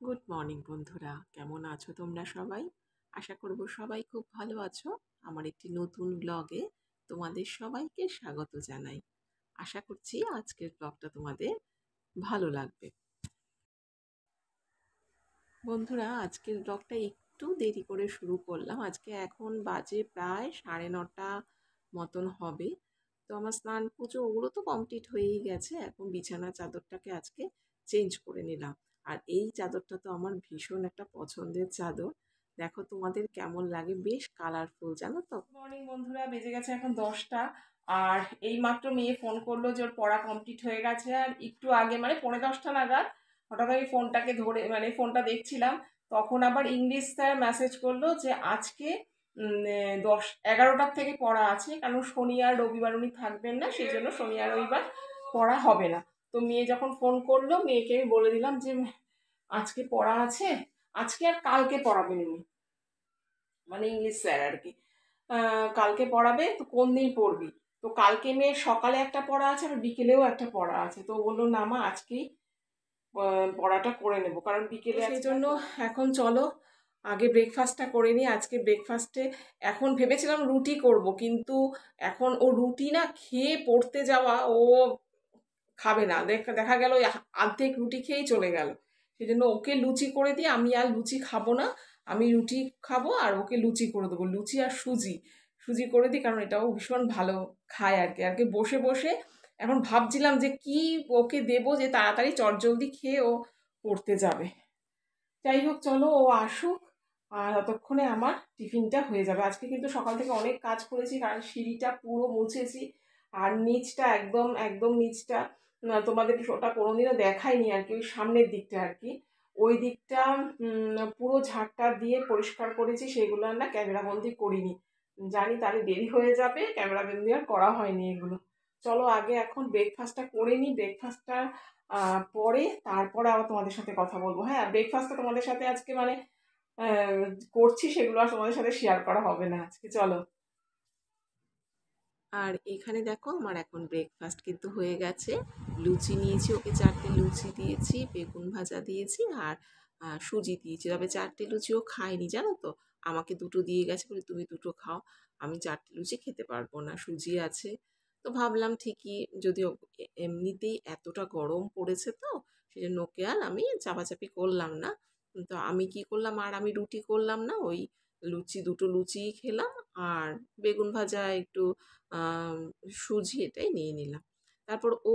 Good morning বন্ধুরা, কেমন আছো তোমরা সবাই? আশা করব সবাই খুব ভালো আছো। আমার একটি নতুন ব্লগে তোমাদের সবাইকে স্বাগত জানাই। আশা করছি আজকের ব্লগটা তোমাদের ভালো লাগবে। বন্ধুরা, আজকের ব্লগটা একটু দেরি করে শুরু করলাম। আজকে এখন বাজে প্রায় 9:30 মতন হবে। তো আমার স্নান পুজো ওগুলো তো কমপ্লিট হয়েই গেছে। এখন বিছানা চাদরটাকে আজকে চেঞ্জ করে নিলাম। আর এই চাদরটা তো আমার ভীষণ একটা পছন্দের চাদর। দেখো তোমাদের কেমন লাগে, বেশ কালারফুল, জানো তো। মর্নিং বন্ধুরা, বেজে গেছে এখন 10টা। আর এই মাত্র মেয়ে ফোন করলো যে ওর পড়া কমপ্লিট হয়ে গেছে। আর একটু আগে মানে 10:45 নাগাদ হঠাৎ আমি ফোনটাকে ধরে মানে ফোনটা দেখছিলাম, তখন আবার ইংলিশ স্যার মেসেজ করলো যে আজকে 11টার থেকে পড়া আছে, কারণ শনি আর রবিবার উনি থাকবেন না, সেই জন্য শনি আর রবিবার পড়া হবে না। তো মেয়ে যখন ফোন করলো, মেয়েকে আমি বলে দিলাম যে আজকে পড়া আছে, আজকে আর কালকে পড়াবেন উনি, মানে ইংলিশ স্যার আর কি। কালকে পড়াবে, তো কোন দিন পড়বি? তো কালকে মেয়ের সকালে একটা পড়া আছে আর বিকেলেও একটা পড়া আছে। তো বললো না মা, আজকেই পড়াটা করে নেব, কারণ বিকেলে সেই জন্য এখন চলো আগে ব্রেকফাস্টটা করে নিই। আজকে ব্রেকফাস্টে এখন ভেবেছিলাম রুটি করব, কিন্তু এখন ও রুটি না খেয়ে পড়তে যাওয়া, ও খাবে না। দেখা গেল অর্ধেক রুটি খেয়েই চলে গেল। সেই জন্য ওকে লুচি করে দিই, আমি আর লুচি খাবো না, আমি রুটি খাবো আর ওকে লুচি করে দেবো, লুচি আর সুজি সুজি করে দিই, কারণ এটাও ভীষণ ভালো খায় আর কি। আর কি বসে বসে এখন ভাবছিলাম যে কি ওকে দেবো যে তাড়াতাড়ি চটজলদি খেয়ে ও পড়তে যাবে। যাই হোক, চলো ও আসুক, আর ততক্ষণে আমার টিফিনটা হয়ে যাবে। আজকে কিন্তু সকাল থেকে অনেক কাজ করেছি, কারণ সিঁড়িটা পুরো মুছেছি। আর নিচটা একদম একদম নিচটা তোমাদের ওটা কোনোদিনও দেখাইনি আর কি, ওই সামনের দিকটা আর কি, ওই দিকটা পুরো ঝাড়টা দিয়ে পরিষ্কার করেছি। সেগুলো আর না ক্যামেরাবন্দি করিনি, জানি তাহলে দেরি হয়ে যাবে, ক্যামেরাবন্দি আর করা হয়নি এগুলো। চলো আগে এখন ব্রেকফাস্টটা করে নিই, ব্রেকফাস্টটা পরে তারপরে আবার তোমাদের সাথে কথা বলবো। হ্যাঁ, ব্রেকফাস্টটা তোমাদের সাথে আজকে মানে আহ, করছি, সেগুলো আর তোমাদের সাথে শেয়ার করা হবে না আজকে। চলো। আর এখানে দেখো আমার এখন ব্রেকফাস্ট কিন্তু হয়ে গেছে। লুচি নিয়েছি, ওকে 4টে লুচি দিয়েছি, বেগুন ভাজা দিয়েছি আর সুজি দিয়েছি। তবে 4টে লুচিও খায়নি, জানো তো, আমাকে 2টো দিয়ে গেছে, বলে তুমি 2টো খাও, আমি 4টে লুচি খেতে পারবো না, সুজি আছে। তো ভাবলাম ঠিকই, যদি এমনিতেই এতটা গরম পড়েছে, তো সেই জন্য ওকে আর আমি চাপাচাপি করলাম না। তো আমি কি করলাম, আর আমি রুটি করলাম না, ওই 2টো লুচি খেলাম আর বেগুন ভাজা একটু আম সুজি এটাই নিয়ে নিলাম। তারপর ও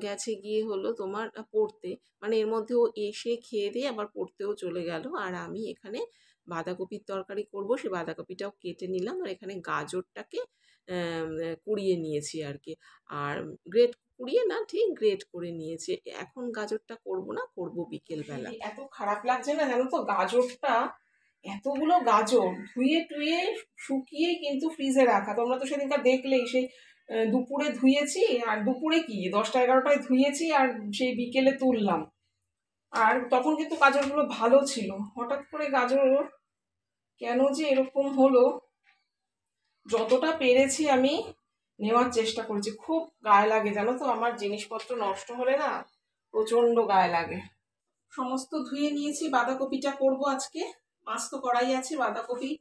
গেছে গিয়ে হলো তোমার পড়তে, মানে এর মধ্যে ও এসে খেয়ে দিয়ে আবার পড়তেও চলে গেল। আর আমি এখানে বাঁধাকপির তরকারি করব, সে বাঁধাকপিটাও কেটে নিলাম। আর এখানে গাজরটাকে কুড়িয়ে নিয়েছি আর কি, আর কুড়িয়ে না, ঠিক গ্রেট করে নিয়েছি। এখন গাজরটা করব না, করব বিকেলবেলা। এত খারাপ লাগছে না, জানো তো, গাজরটা এতগুলো গাজর ধুয়ে টুয়ে শুকিয়ে কিন্তু ফ্রিজে রাখা। তোমরা তো সেদিনকার দেখলেই, সেই দুপুরে ধুয়েছি, আর দুপুরে কি 10টা 11টায় ধুয়েছি, আর সেই বিকেলে তুললাম। আর তখন কিন্তু গাজরগুলো ভালো ছিল, হঠাৎ করে গাজর কেন যে এরকম হলো। যতটা পেরেছি আমি নেওয়ার চেষ্টা করেছি। খুব গায়ে লাগে, জানো তো, আমার জিনিসপত্র নষ্ট হলে না প্রচন্ড গায়ে লাগে। সমস্ত ধুয়ে নিয়েছি, বাঁধাকপিটা করব আজকে। মাছ তো করাই আছে, বাঁধাকপি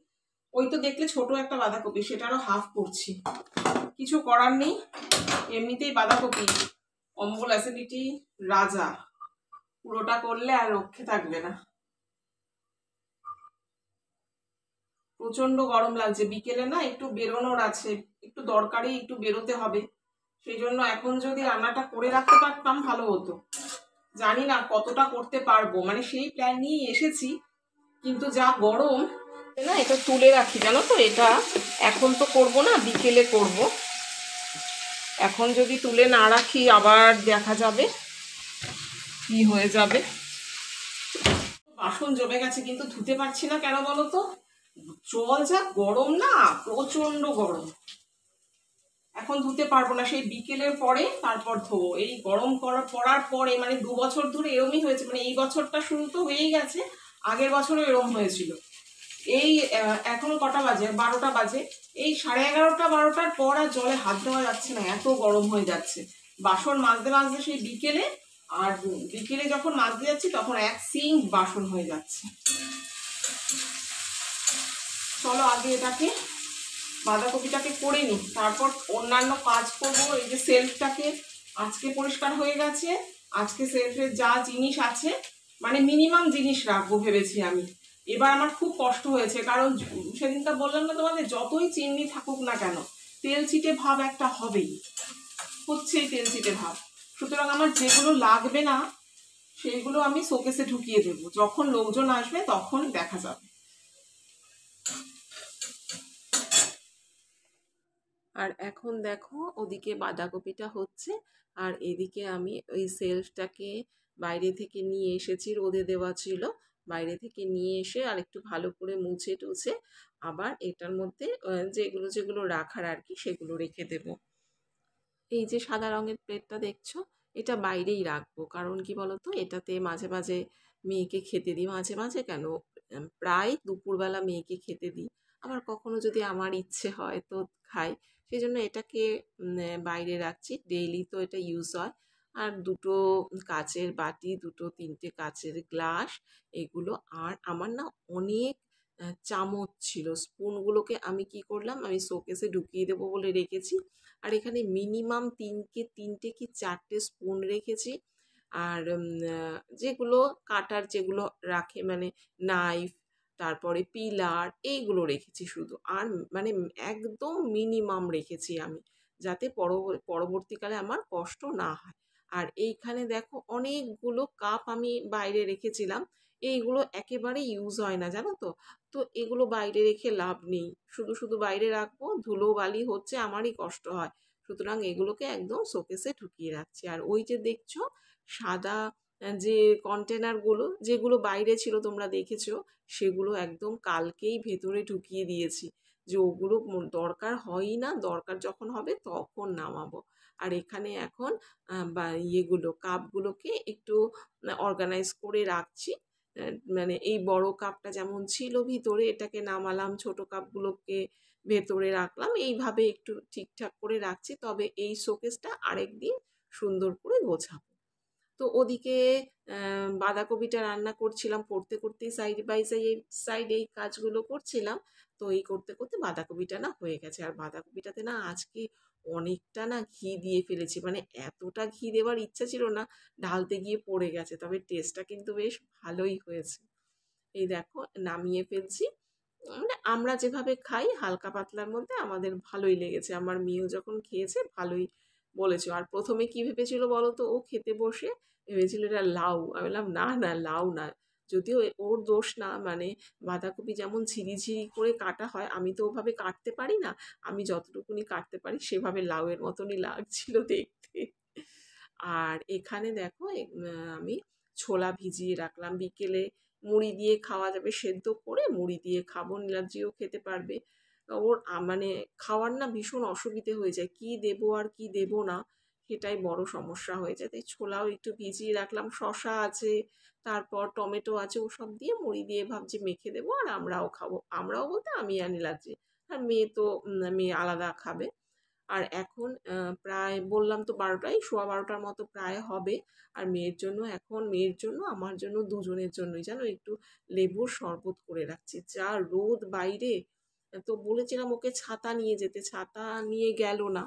ওই তো দেখলে ছোট একটা বাঁধাকপি, সেটারও হাফ করছি, কিছু করার নেই। এমনিতেই বাঁধাকপি অম্বল অ্যাসিডিটি রাজা, পুরোটা করলে আর রক্ষে থাকবে না। প্রচন্ড গরম লাগছে, বিকেলে না একটু বেরোনোর আছে, একটু দরকারি, একটু বেরোতে হবে। সেই জন্য এখন যদি রান্নাটা করে রাখতে পারতাম ভালো হতো। জানি না কতটা করতে পারবো, মানে সেই প্ল্যান নিয়েই এসেছি, কিন্তু যা গরম না, এটা তুলে রাখি, জানো তো, এটা এখন তো করব না, বিকেলে করব। এখন যদি তুলে না রাখি আবার দেখা যাবে কি হয়ে যাবে। বাসন জমে গেছে, কিন্তু ধুতে পারছি না, কেন বলো তো, জল যা গরম না, প্রচন্ড গরম। এখন ধুতে পারবো না, সেই বিকেলের পরে তারপর ধোবো। এই গরম পড়ার পরে মানে 2 বছর ধরে এরমই হয়েছে, মানে এই বছরটা শুরু তো হয়েই গেছে, আগের বছরও এরম হয়েছিল। এই এখনো কটা বাজে, 12টা বাজে, এই 11:30 12টার পর আর জলে হাত দেওয়া যাচ্ছে না, এত গরম হয়ে যাচ্ছে। বাসন মাজতে মাজতে সেই বিকেলে আর বিকেলে যখন মাজতে যাচ্ছি তখন এক সিঙ্ক বাসন হয়ে যাচ্ছে। চলো আগে এটাকে বাঁধাকপিটাকে করে নিই, তারপর অন্যান্য কাজ করবো। এই যে সেলফটাকে আজকে পরিষ্কার হয়ে গেছে, আজকে সেলফে যা জিনিস আছে মানে মিনিমাম জিনিস রাখবো ভেবেছি আমি। এবার আমার খুব কষ্ট হয়েছে, কারণ সেদিনটা বললাম না তোমাদের, যতই চিমনি থাকুক না কেন তেল চিটে ভাব একটা হবেই, হচ্ছেই তেল চিটে ভাব। সুতরাং আমার যেগুলো লাগবে না সেইগুলো আমি শোকেসে ঢুকিয়ে দেবো, যখন লোকজন আসবে তখন দেখা যাবে। আর এখন দেখো ওদিকে বাঁধাকপিটা হচ্ছে, আর এদিকে আমি ওই সেলফটাকে বাইরে থেকে নিয়ে এসেছি, রোদে দেওয়া ছিল, বাইরে থেকে নিয়ে এসে আর একটু ভালো করে মুছে টুছে আবার এটার মধ্যে যেগুলো যেগুলো রাখার আর কি সেগুলো রেখে দেব। এই যে সাদা রঙের প্লেটটা দেখছো, এটা বাইরেই রাখবো, কারণ কি বলতো, এটাতে মাঝে মাঝে মেয়েকে খেতে দিই, মাঝে মাঝে কেন প্রায় দুপুরবেলা মেয়েকে খেতে দিই, আবার কখনো যদি আমার ইচ্ছে হয় তো খাই, সেই জন্য এটাকে বাইরে রাখছি। ডেইলি তো এটা ইউজ হয়। আর দুটো কাচের বাটি, দুটো তিনটে কাচের গ্লাস, এগুলো। আর আমার না অনেক চামচ ছিল, স্পুনগুলোকে আমি কি করলাম, আমি শোকেসে ঢুকিয়ে দেবো বলে রেখেছি। আর এখানে মিনিমাম তিনটে কি চারটে স্পুন রেখেছি। আর যেগুলো কাটার যেগুলো রাখে মানে নাইফ, তারপরে পিলার, এইগুলো রেখেছি শুধু। আর মানে একদম মিনিমাম রেখেছি আমি, যাতে পরবর্তীকালে আমার কষ্ট না হয়। আর এইখানে দেখো অনেকগুলো কাপ আমি বাইরে রেখেছিলাম, এইগুলো একেবারে ইউজ হয় না জানো তো। তো এগুলো বাইরে রেখে লাভ নেই, শুধু শুধু বাইরে রাখবো, ধুলো বালি হচ্ছে, আমারই কষ্ট হয়। সুতরাং এগুলোকে একদম শোকেসে ঢুকিয়ে রাখছি। আর ওই যে দেখছো সাদা যে কন্টেনারগুলো, যেগুলো বাইরে ছিল তোমরা দেখেছো, সেগুলো একদম কালকেই ভেতরে ঢুকিয়ে দিয়েছি, যে ওগুলো দরকার হয়ই না, দরকার যখন হবে তখন নামাবো। আর এখানে এখন বা ইয়েগুলো কাপগুলোকে একটু অর্গানাইজ করে রাখছি। মানে এই বড় কাপটা যেমন ছিল ভিতরে, এটাকে নামালাম, ছোট কাপগুলোকে ভেতরে রাখলাম, এইভাবে একটু ঠিকঠাক করে রাখছি। তবে এই শোকেসটা আরেকদিন সুন্দর করে গোছাবো। তো ওদিকে বাঁধাকপিটা রান্না করছিলাম, করতে করতেই সাইড বাই সাইড এই কাজগুলো করছিলাম। তো এই করতে করতে বাঁধাকপিটা না হয়ে গেছে। আর বাঁধাকপিটাতে না আজকে অনেকটা না ঘি দিয়ে ফেলেছি, মানে এতটা ঘি দেওয়ার ইচ্ছা ছিল না, ঢালতে গিয়ে পড়ে গেছে, তবে টেস্টটা কিন্তু বেশ ভালোই হয়েছে। এই দেখো নামিয়ে ফেলছি। মানে আমরা যেভাবে খাই হালকা পাতলার মধ্যে আমাদের ভালোই লেগেছে, আমার মেয়েও যখন খেয়েছে ভালোই বলেছে। আর প্রথমে কি ভেবেছিল বলো তো, ও খেতে বসে ভেবেছিল এটা লাউ, আমি বললাম না না লাউ না, যদিও ওর দোষ না, মানে বাঁধাকপি যেমন ঝিরি ঝিরি করে কাটা হয় আমি তো ওভাবে কাটতে পারি না, আমি যতটুকুনি কাটতে পারি সেভাবে লাউয়ের মতনই লাগছিল দেখতে। আর এখানে দেখো আমি ছোলা ভিজিয়ে রাখলাম, বিকেলে মুড়ি দিয়ে খাওয়া যাবে, সেদ্ধ করে মুড়ি দিয়ে খাবো, নীলাদ্রিও খেতে পারবে। ওর মানে খাওয়ার না ভীষণ অসুবিধে হয়ে যায়, কি দেবো আর কি দেবো না সেটাই বড় সমস্যা হয়ে যায়। তাই ছোলাও একটু ভিজিয়ে রাখলাম, শশা আছে, তারপর টমেটো আছে, ওসব দিয়ে মুড়ি দিয়ে ভাবছি মেখে দেবো, আর আমরাও খাবো। আমরাও বলতে আমি আর নীলাদ্রি, আর মেয়ে তো মেয়ে আলাদা খাবে। আর এখন প্রায় বললাম তো 12টায়, সোয়া 12টার মতো প্রায় হবে। আর মেয়ের জন্য এখন, মেয়ের জন্য আমার জন্য দুজনের জন্যই জানো একটু লেবুর শরবত করে রাখছি, যা রোদ বাইরে। তো বলেছিলাম ওকে ছাতা নিয়ে যেতে, ছাতা নিয়ে গেল না।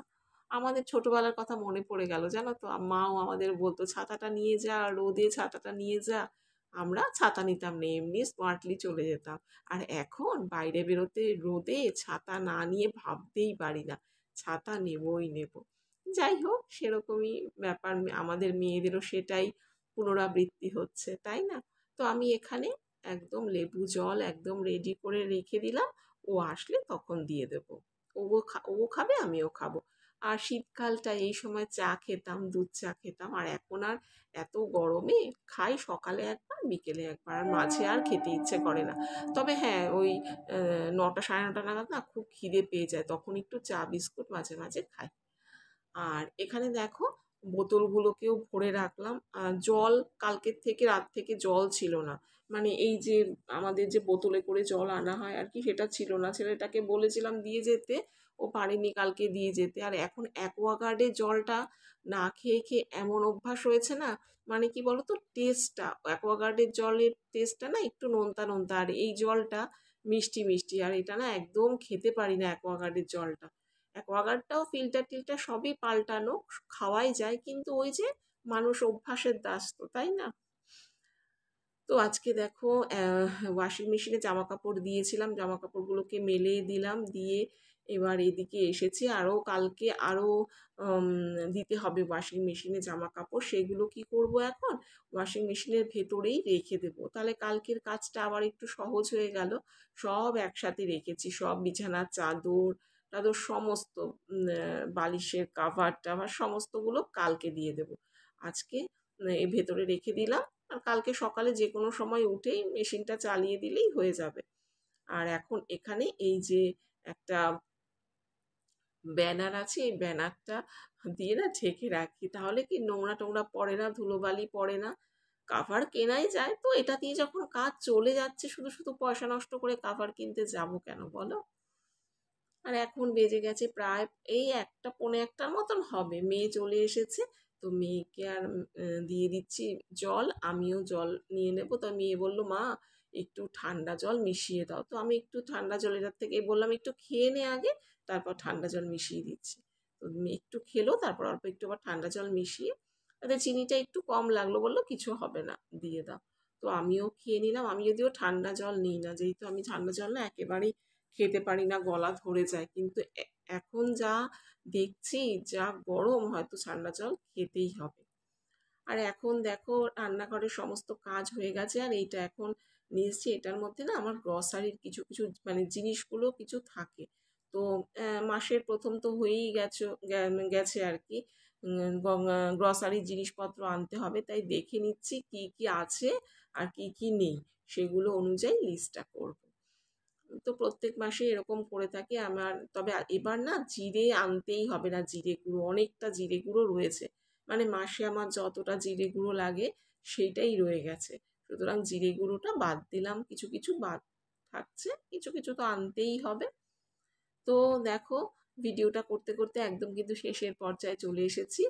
আমাদের ছোটবেলার কথা মনে পড়ে গেল জানো তো, মাও আমাদের বলতো ছাতাটা নিয়ে যা, রোদে ছাতাটা নিয়ে যা। আমরা ছাতা নিতাম না, এমনি স্মার্টলি চলে যেতাম। আর এখন বাইরে বেরোতে রোদে ছাতা না নিয়ে ভাবতেই পারি না, ছাতা নেবই নেব। যাই হোক সেরকমই ব্যাপার, আমাদের মেয়েদেরও সেটাই পুনরাবৃত্তি হচ্ছে, তাই না? তো আমি এখানে একদম লেবু জল একদম রেডি করে রেখে দিলাম, ও আসলে তখন দিয়ে দেবো। ও খাবে আমিও খাবো। আর শীতকালটা এই সময় চা খেতাম, দুধ চা খেতাম, আর এখন আর এত গরমে খাই সকালে একবার বিকেলে একবার, আর মাঝে আর খেতে ইচ্ছে করে না। তবে হ্যাঁ ওই 9টা সাড়ে 9টা নাগাদ না খুব খিদে পেয়ে যায়, তখন একটু চা বিস্কুট মাঝে মাঝে খাই। আর এখানে দেখো বোতলগুলোকেও ভরে রাখলাম। জল কালকের থেকে, রাত থেকে জল ছিল না, মানে এই যে আমাদের যে বোতলে করে জল আনা হয় আর কি, সেটা ছিল না। ছেলেটাকে বলেছিলাম দিয়ে যেতে, ও পারেনি কালকে দিয়ে যেতে। আর এখন অ্যাকোয়াগার্ডের জলটা না খেয়ে খেয়ে এমন অভ্যাস হয়েছে না, মানে কি বলতো, টেস্টটা অ্যাকোয়াগার্ডের জলের টেস্টটা না একটু নোনতা নোনতা, আর এই জলটা মিষ্টি মিষ্টি, আর এটা না একদম খেতে পারি না অ্যাকোয়াগার্ডের জলটা। অ্যাকোয়াগার্ডটাও ফিল্টার টিল্টার সবই পাল্টানো, খাওয়াই যায়, কিন্তু ওই যে মানুষ অভ্যাসের দাস তো, তাই না? তো আজকে দেখো ওয়াশিং মেশিনে জামা কাপড় দিয়েছিলাম, জামা কাপড়গুলোকে মেলে দিলাম, দিয়ে এবার এদিকে এসেছি। আরও কালকে আরও দিতে হবে ওয়াশিং মেশিনে জামা কাপড়, সেগুলো কি করব এখন ওয়াশিং মেশিনের ভেতরেই রেখে দেবো, তাহলে কালকের কাজটা আবার একটু সহজ হয়ে গেল। সব একসাথে রেখেছি, সব বিছানার চাদর টাদর সমস্ত, বালিশের কাভার টাভার সমস্তগুলো কালকে দিয়ে দেব। আজকে এর ভেতরে রেখে দিলাম, আর কালকে সকালে যে কোনো সময় উঠেই মেশিনটা চালিয়ে দিলেই হয়ে যাবে। আর এখন এখানে এই যে একটা ব্যানার আছে, এই ব্যানারটা দিয়ে না ঢেকে রাখি, তাহলে কি নোংরা টোংরা পড়ে না, ধুলোবালি পড়ে না। কাভার কেনাই যায়, তো এটা দিয়ে যখন কাজ চলে যাচ্ছে, শুধু শুধু পয়সা নষ্ট করে কাভার কিনতে যাব কেন বলো? আর এখন বেজে গেছে প্রায় এই 1টা পৌনে 1টার মতন হবে, মেয়ে চলে এসেছে। তো মেয়েকে আর দিয়ে দিচ্ছি জল, আমিও জল নিয়ে নেব। তো মেয়ে বললো, মা একটু ঠান্ডা জল মিশিয়ে দাও। তো আমি একটু ঠান্ডা জল এটার থেকে বললাম, একটু খেয়ে নে আগে, তারপর ঠান্ডা জল মিশিয়ে দিচ্ছি। তো মেয়ে একটু খেলো, তারপর অল্প একটু আবার ঠান্ডা জল মিশিয়ে, তাতে চিনিটা একটু কম লাগলো, বললো কিছু হবে না, দিয়ে দাও। তো আমিও খেয়ে নিলাম। আমি যদিও ঠান্ডা জল নিই না, যেহেতু আমি ঠান্ডা জল না একেবারেই খেতে পারি না, গলা ধরে যায়, কিন্তু এখন যা দেখছি, যা গরম, হয়তো ঠান্ডা জল খেতেই হবে। আর এখন দেখো রান্নাঘরের সমস্ত কাজ হয়ে গেছে, আর এইটা এখন নিয়ে এসেছি। এটার মধ্যে না আমার গ্রসারির কিছু কিছু মানে জিনিসগুলো কিছু থাকে। তো মাসের প্রথম তো হয়েই গেছে আর কি, গ্রসারির জিনিসপত্র আনতে হবে, তাই দেখে নিচ্ছি কি কি আছে আর কি কি নেই, সেগুলো অনুযায়ী লিস্টটা করব। তো প্রত্যেক মাসে এরকম করে থাকি আমার। তবে এবার না জিরে আনতেই হবে না, জিরে গুঁড়ো অনেকটা জিরে গুঁড়ো রয়েছে, মানে মাসে আমার যতটা জিরে গুঁড়ো লাগে সেইটাই রয়ে গেছে, সুতরাং জিরে গুঁড়োটা বাদ দিলাম, কিছু কিছু বাদ থাকছে, কিছু কিছু তো আনতেই হবে। তো দেখো ভিডিওটা করতে করতে একদম কিন্তু শেষের পর্যায়ে চলে এসেছি।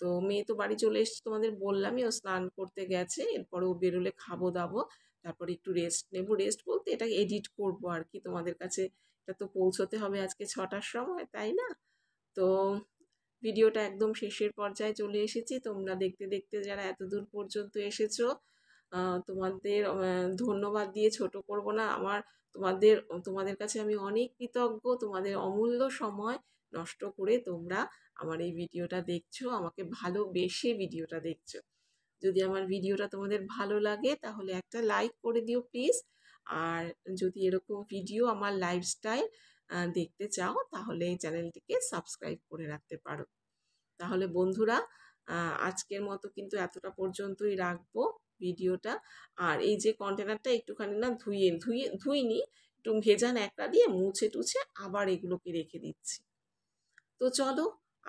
তো মেয়ে তো বাড়ি চলে এসেছে, তোমাদের বললামই, ও স্নান করতে গেছে, এরপরে ও বেরোলে খাবো দাবো, তারপরে একটু রেস্ট নেবো। রেস্ট বলতে এটা এডিট করব আর কি, তোমাদের কাছে এটা তো পৌঁছতে হবে আজকে 6টার সময়, তাই না? তো ভিডিওটা একদম শেষের পর্যায়ে চলে এসেছি। তোমরা দেখতে দেখতে যারা এত দূর পর্যন্ত এসেছো, তোমাদের ধন্যবাদ দিয়ে ছোট করব না। তোমাদের কাছে আমি অনেক কৃতজ্ঞ, তোমাদের অমূল্য সময় নষ্ট করে তোমরা আমার এই ভিডিওটা দেখছো, আমাকে ভালোবেসে ভিডিওটা দেখছো। যদি আমার ভিডিওটা তোমাদের ভালো লাগে তাহলে একটা লাইক করে দিও প্লিজ। আর যদি এরকম ভিডিও আমার লাইফস্টাইল দেখতে চাও, তাহলে এই চ্যানেলটিকে সাবস্ক্রাইব করে রাখতে পারো। তাহলে বন্ধুরা, আজকের মতো কিন্তু এতটা পর্যন্তই রাখবো ভিডিওটা। আর এই যে কন্টেনারটা একটুখানি না ধুইনি, একটু ভেজা ন্যাকড়া দিয়ে মুছে টুছে আবার এগুলোকে রেখে দিচ্ছি। তো চলো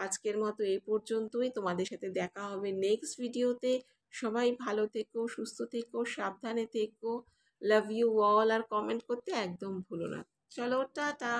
আজকের মতো এই পর্যন্তই, তোমাদের সাথে দেখা হবে নেক্সট ভিডিওতে। সবাই ভালো থেকো, সুস্থ থেকো, সাবধানে থেকো। লাভ ইউ অল, আর কমেন্ট করতে একদম ভুলো না। চলো টাটা।